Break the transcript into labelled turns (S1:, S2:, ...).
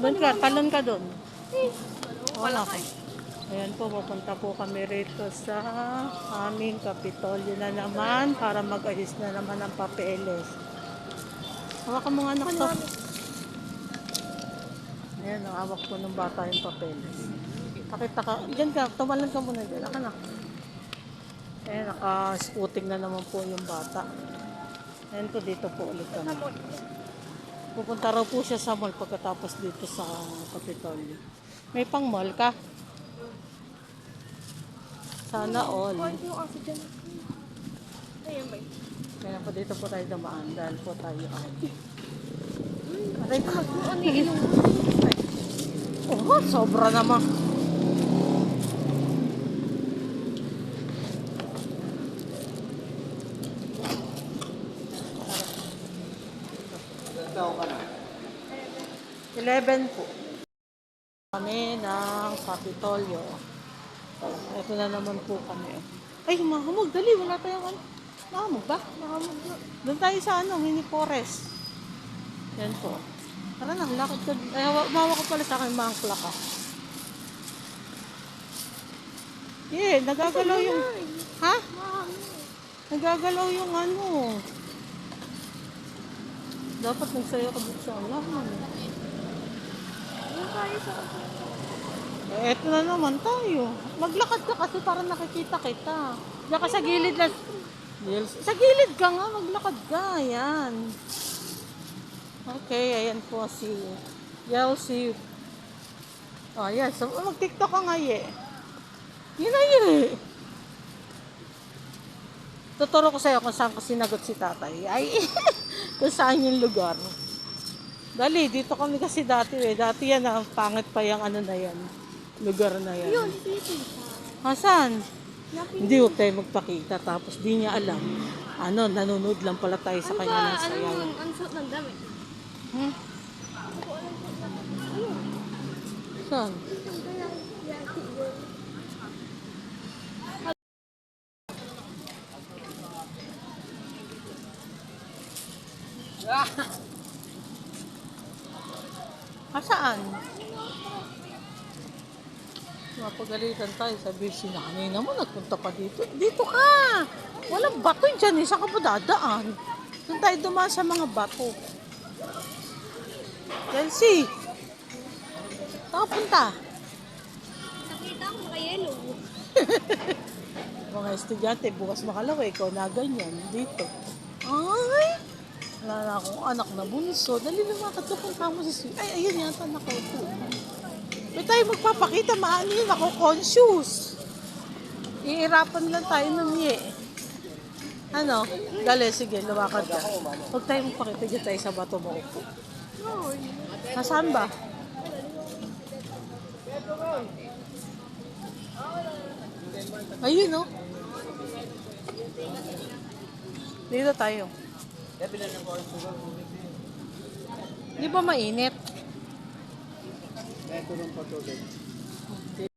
S1: Doon ka, talon ka doon. Wala ka. Ayan po, pupunta po kami rito sa aming Kapitolyo na naman para mag-ayos na naman ng papeles. Hawakan mo nga anak to. Ayan, hawak po ng bata yung papeles. Pakita ka, dyan ka, tumalan ka muna dyan. Anak. Ayan, naka-scooting na naman po yung bata. Ayan po, dito po ulit kami. Pupunta raw po siya sa mall pagkatapos dito sa Kapitolyo. May pang mall ka? Sana all. Kaya po dito po tayo dumaan dahil po tayo ay. Aray ko oh, sobra naman.
S2: Ikaw ka na.
S1: 11 po. Kami ng Kapitolyo. Ito na naman po kami. Ay, mahamog. Dali, wala tayong ano. Mahamog ba? Mahamog ba? Doon tayo sa ano, mini forest. Yan po. Tara na, lakad ka. Ay, mawa ko pala sa akin, mangkla ka. Yeah, nagagalaw yung... Ha? Nagagalaw yung ano. Dapat nagsaya ka dito sa alaman. Eh, eto na naman tayo. Maglakad ka kasi para nakikita kita. Diyan ka sa gilid lang. Sa gilid ka nga, maglakad ka. Ayan. Okay, ayan po si Yelsi. Oh, ayan. So, mag-tiktok ka nga, ye. Yun na yun. Tuturo ko sa'yo kung saan ko sinagot si tatay. Ay, kung saan yung lugar. Dali, dito kami kasi dati eh. Dati yan, pangit pa yung ano na yan. Lugar na yan.
S3: Yun, dito.
S1: Hasan? Hindi ko tayo magpakita tapos di niya alam. Ano, nanonood lang pala tayo sa kanya ng sayaw.
S3: Ang suot ng damit?
S1: Hmm? Saan? Saan? Mapagalitan tayo. Sabi si nanay naman, nagpunta pa dito. Dito ka! Walang bato dyan eh. Saan ka pa dadaan? Doon tayo dumaan sa mga bato. Chelsea! Saan ka punta?
S3: Nakita ko naka-yellow.
S1: Mga estudyante, bukas makalawa, ikaw na ganyan. Dito. Ay! Wala na akong anak na bunso. Dali lumakad ka punta mo sa ay, ayun yata nakaupo. May tayo magpapakita, maano yun, ako conscious. Iirapan lang tayo ng ye. Ano? Dali, sige, lumakad ka. Huwag tayo magpakita dyan tayo sa bato mo upo. Nasaan ba? Ayun, no? Dito tayo. Di ba mainit?
S2: Ito ng patubig.